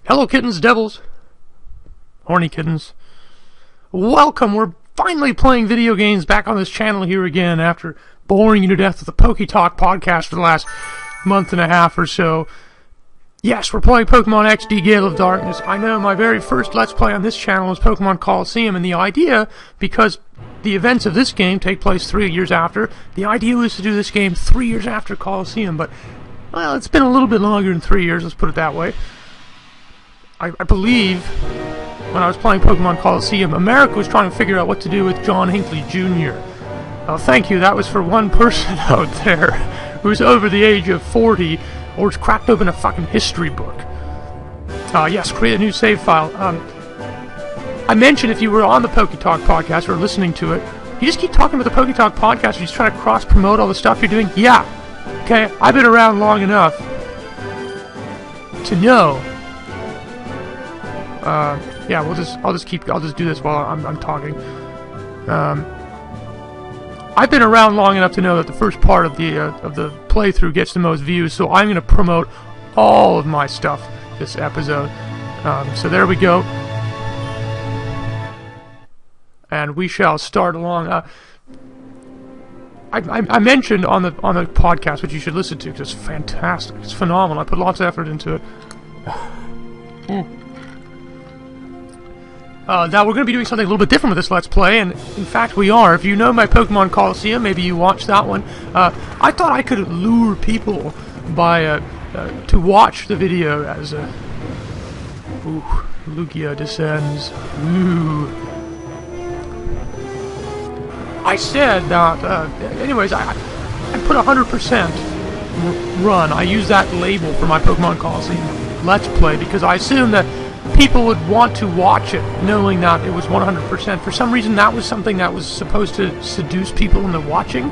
Hello kittens, devils, horny kittens. Welcome, we're finally playing video games back on this channel here again after boring you to death with the Poketalk podcast for the last month and a half or so. Yes, we're playing Pokemon XD Gale of Darkness. I know my very first Let's Play on this channel was Pokemon Coliseum, and the idea, because the events of this game take place 3 years after, the idea was to do this game 3 years after Coliseum, but, well, it's been a little bit longer than 3 years, let's put it that way. I believe when I was playing Pokemon Coliseum, America was trying to figure out what to do with John Hinckley Jr. Thank you, that was for one person out there who's over the age of 40 or has cracked open a fucking history book. Yes, create a new save file. I mentioned if you were on the Poketalk podcast or listening to it, you just keep talking about the Poketalk podcast, you just try to cross-promote all the stuff you're doing. Yeah, okay, I've been around long enough to know. Yeah, I'll just do this while I'm talking. I've been around long enough to know that the first part of the playthrough gets the most views, so I'm going to promote all of my stuff this episode. So there we go, and we shall start along. I mentioned on the podcast, which you should listen to because it's fantastic, it's phenomenal. I put lots of effort into it. Now we're going to be doing something a little bit different with this Let's Play, and in fact we are. If you know my Pokemon Coliseum, maybe you watched that one. I thought I could lure people by to watch the video as Lugia descends. Ooh. I said that. Anyways, I put 100% run. I use that label for my Pokemon Coliseum Let's Play because I assume that people would want to watch it knowing that it was 100%. For some reason, that was something that was supposed to seduce people into watching,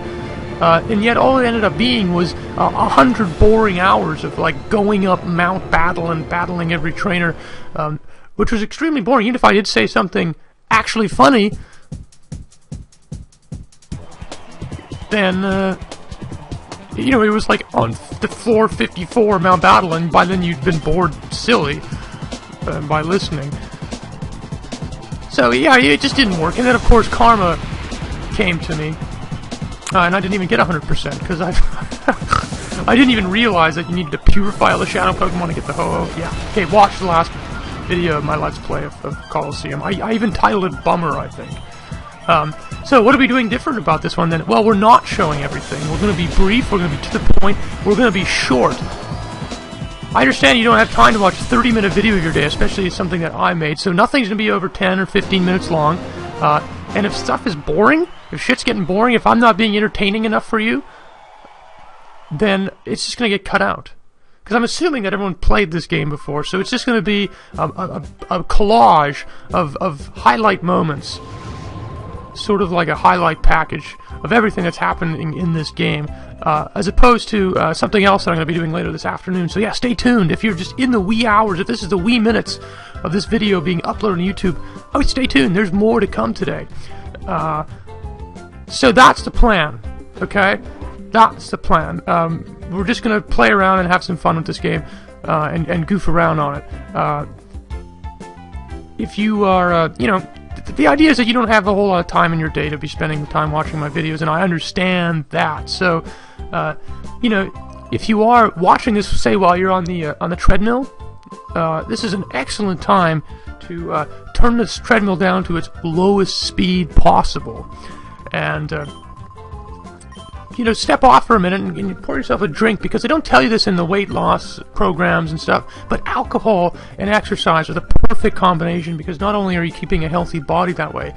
and yet all it ended up being was 100 boring hours of like going up Mount Battle and battling every trainer, which was extremely boring. Even if I did say something actually funny, then it was like on the floor 54 Mount Battle, and by then you'd been bored silly by listening. So yeah, it just didn't work. And then of course Karma came to me, and I didn't even get 100% because I didn't even realize that you needed to purify all the shadow Pokemon to get the Ho-Oh. Yeah, okay, watch the last video of my Let's Play of Coliseum. I even titled it Bummer, I think. So what are we doing different about this one then? Well, we're not showing everything. We're going to be brief, we're going to be to the point, we're going to be short. I understand you don't have time to watch a 30-minute video of your day, especially something that I made, so nothing's going to be over 10 or 15 minutes long. And if stuff is boring, if shit's getting boring, if I'm not being entertaining enough for you, then it's just going to get cut out. Because I'm assuming that everyone played this game before, so it's just going to be a collage of highlight moments. Sort of like a highlight package of everything that's happening in this game, as opposed to something else that I'm going to be doing later this afternoon. So yeah, stay tuned. If you're just in the wee hours, if this is the wee minutes of this video being uploaded on YouTube, stay tuned. There's more to come today. So that's the plan, okay? That's the plan. We're just going to play around and have some fun with this game, and goof around on it. If you are, the idea is that you don't have a whole lot of time in your day to be spending the time watching my videos, and I understand that. So, if you are watching this, say while you're on the treadmill, this is an excellent time to turn this treadmill down to its lowest speed possible, and step off for a minute and pour yourself a drink, because they don't tell you this in the weight loss programs and stuff, but alcohol and exercise are the perfect combination, because not only are you keeping a healthy body that way,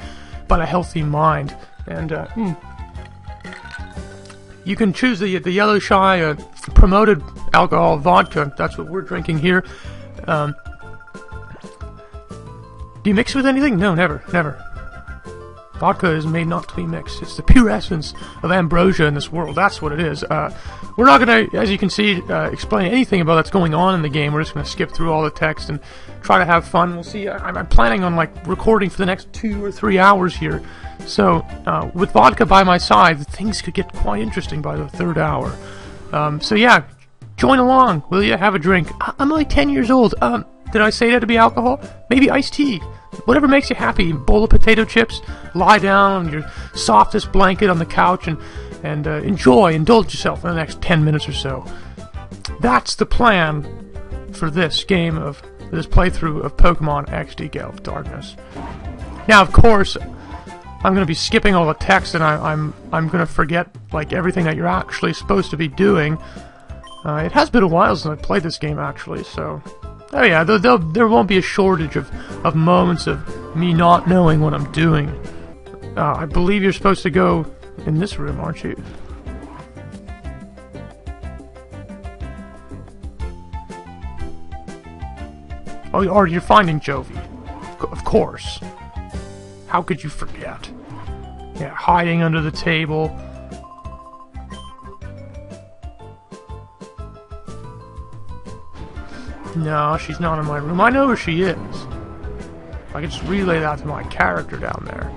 but a healthy mind. And you can choose the YellowShy promoted alcohol vodka. That's what we're drinking here. Do you mix it with anything? No, never. Vodka is made not to be mixed. It's the pure essence of ambrosia in this world. That's what it is. We're not going to, as you can see, explain anything about what's going on in the game. We're just going to skip through all the text and try to have fun. We'll see. I'm planning on recording for the next 2 or 3 hours here. So with vodka by my side, things could get quite interesting by the 3rd hour. So yeah, join along, will you? Have a drink. I'm only 10 years old. Did I say that to be alcohol? Maybe iced tea. Whatever makes you happy. Bowl of potato chips. Lie down on your softest blanket on the couch and indulge yourself in the next 10 minutes or so. That's the plan for this playthrough of Pokemon XD Gale of Darkness. Now, of course, I'm going to be skipping all the text, and I'm going to forget like everything that you're actually supposed to be doing. It has been a while since I played this game, actually, so... Oh yeah, there won't be a shortage of moments of me not knowing what I'm doing. I believe you're supposed to go in this room, aren't you? Oh, or you're finding Jovi. Of course. How could you forget? Yeah, hiding under the table. No, she's not in my room. I know where she is. I can just relay that to my character down there.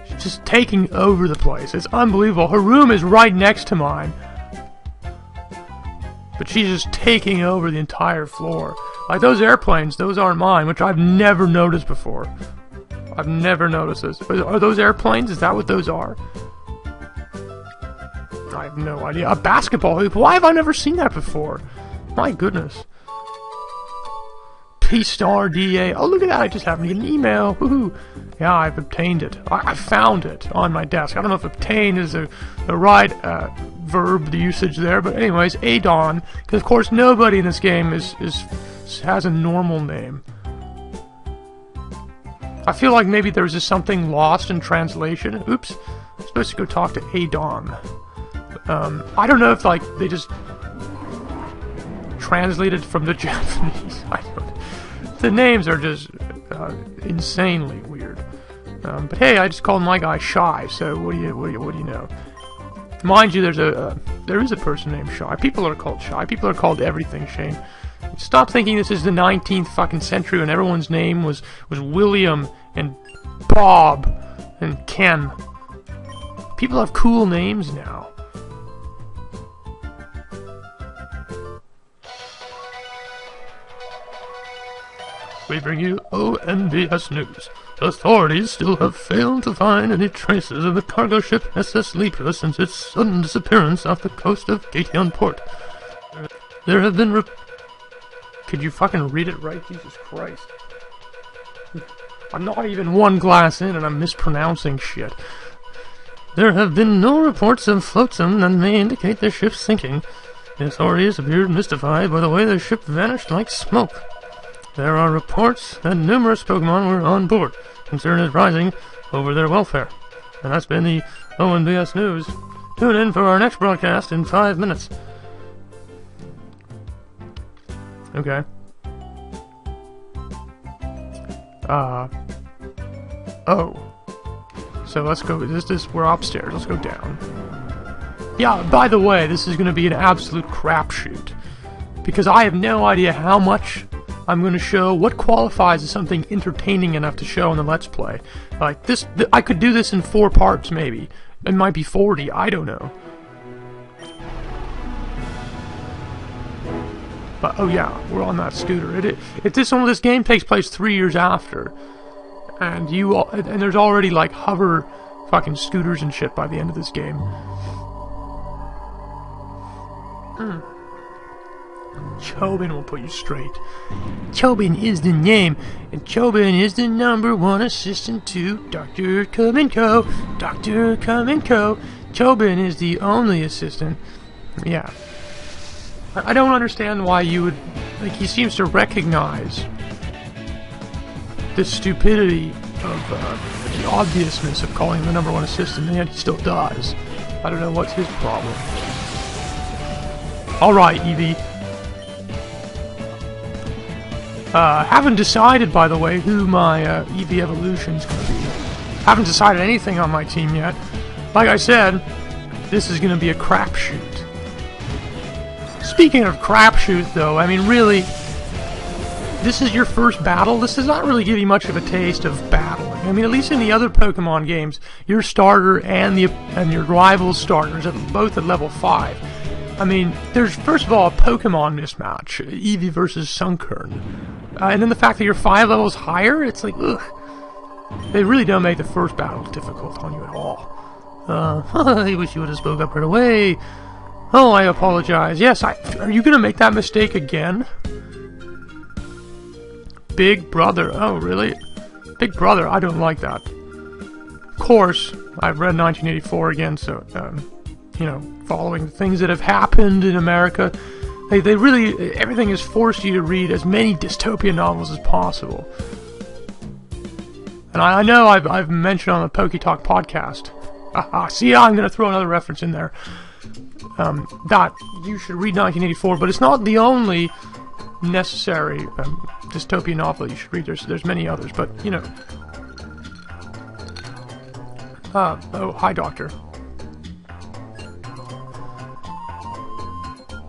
She's just taking over the place. It's unbelievable. Her room is right next to mine. But she's just taking over the entire floor. Like those airplanes, those aren't mine, which I've never noticed before. I've never noticed this. Are those airplanes? Is that what those are? I have no idea. A basketball hoop? Why have I never seen that before? My goodness. P-Star DA. Oh, look at that. I just happened to get an email. Woohoo. Yeah, I've obtained it. I found it on my desk. I don't know if obtain is the right verb, the usage there. But anyways, Adon. Because, of course, nobody in this game has a normal name. I feel like maybe there's just something lost in translation. Oops. I'm supposed to go talk to Adon. I don't know if, like, they just translated from the Japanese. I don't. The names are just insanely weird. But hey, I just called my guy Shy. So what do you know? Mind you, there is a person named Shy. People are called Shy. People are called everything, Shane. Stop thinking this is the 19th fucking century when everyone's name was William and Bob and Ken. People have cool names now. We bring you ONBS News. Authorities still have failed to find any traces of the cargo ship SS Libra since its sudden disappearance off the coast of Gale Port. There have been Could you fucking read it right? Jesus Christ. I'm not even one glass in and I'm mispronouncing shit. There have been no reports of flotsam that may indicate the ship's sinking. The authorities appeared mystified by the way the ship vanished like smoke. There are reports that numerous Pokémon were on board. Concern is rising over their welfare. And that's been the ONBS News. Tune in for our next broadcast in 5 minutes. Okay. Oh. So let's go, we're upstairs, let's go down. Yeah, by the way, this is gonna be an absolute crapshoot. Because I have no idea how much I'm gonna show, what qualifies as something entertaining enough to show in the Let's Play. Like, I could do this in 4 parts, maybe. It might be 40, I don't know. But, oh yeah, we're on that scooter. This game takes place 3 years after. And there's already, like, hover fucking scooters and shit by the end of this game. Chobin will put you straight. Chobin is the name, and Chobin is the #1 assistant to Dr. Kamenko. Dr. Kamenko. Chobin is the only assistant. Yeah. I don't understand why you would... Like, he seems to recognize the stupidity of the obviousness of calling him the #1 assistant, and yet he still does. I don't know what's his problem. Alright, Eevee. Haven't decided, by the way, who my Eevee evolution's gonna be. Haven't decided anything on my team yet. Like I said, this is gonna be a crapshoot. Speaking of crapshoot, though, I mean, really, this is your first battle? This does not really give you much of a taste of battling. I mean, at least in the other Pokemon games, your starter and your rival's starters are both at level 5. I mean, there's first of all a Pokemon mismatch, Eevee versus Sunkern, and then the fact that you're 5 levels higher, it's like, ugh. They really don't make the first battle difficult on you at all. I wish you would have spoke up right away. Oh, I apologize. Yes, are you gonna make that mistake again? Big Brother. Oh, really? Big Brother, I don't like that. Of course, I've read 1984 again, so, you know, following the things that have happened in America, they really, everything has forced you to read as many dystopian novels as possible. And I know I've mentioned on the Poke Talk podcast, see, I'm going to throw another reference in there, that you should read 1984, but it's not the only necessary dystopian novel you should read. There's many others, but, you know. Oh, hi, Doctor.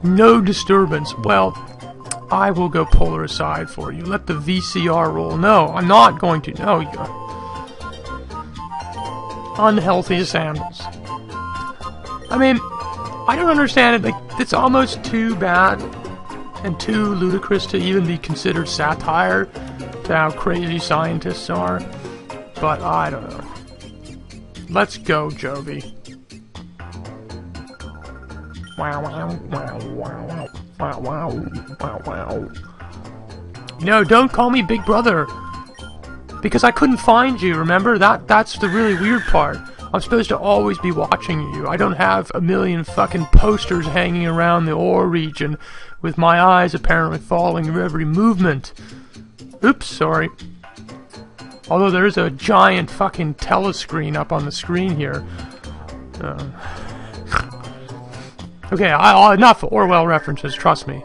No disturbance. Well, I will go polar aside for you. Let the VCR roll. No, I'm not going to. No, you're unhealthy sandals. I mean, I don't understand it. Like, it's almost too bad and too ludicrous to even be considered satire to how crazy scientists are. But I don't know. Let's go, Jovi. Wow, wow, wow, wow, wow, wow, wow, wow. No, don't call me Big Brother. Because I couldn't find you, remember? That's the really weird part. I'm supposed to always be watching you. I don't have a million fucking posters hanging around the ore region with my eyes apparently following your every movement. Oops, sorry. Although there is a giant fucking telescreen up on the screen here. Okay, enough Orwell references, trust me.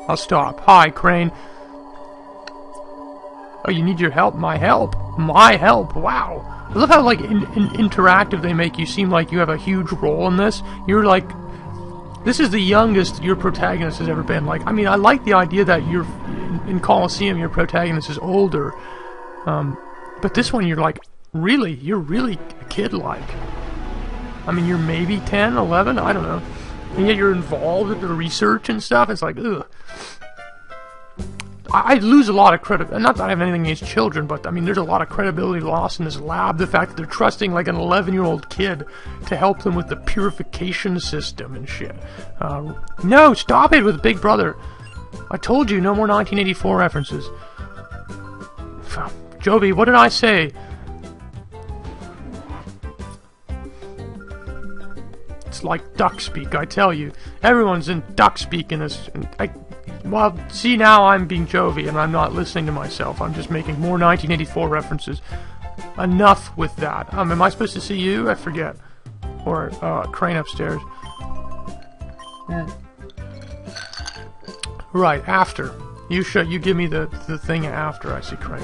I'll stop. Hi, Crane. Oh, you need your help? My help? My help? Wow. I love how, like, interactive they make you seem like you have a huge role in this. You're, like... This is the youngest your protagonist has ever been. Like, I mean, I like the idea that you're... In Colosseum, your protagonist is older. But this one, you're, like, really... You're really kid-like. I mean, you're maybe 10, 11? I don't know. And yet you're involved with the research and stuff. It's like, ugh. I lose a lot of credit. Not that I have anything against children, but I mean, there's a lot of credibility lost in this lab. The fact that they're trusting like an 11-year-old kid to help them with the purification system and shit. No, stop it with Big Brother. I told you, no more 1984 references. Jovi, what did I say? It's like duck speak, I tell you. Everyone's in duck speak in this. Well, see, now I'm being Jovi and I'm not listening to myself. I'm just making more 1984 references. Enough with that. Am I supposed to see you? I forget. Or Crane upstairs. Right, after. You give me the thing after I see Crane.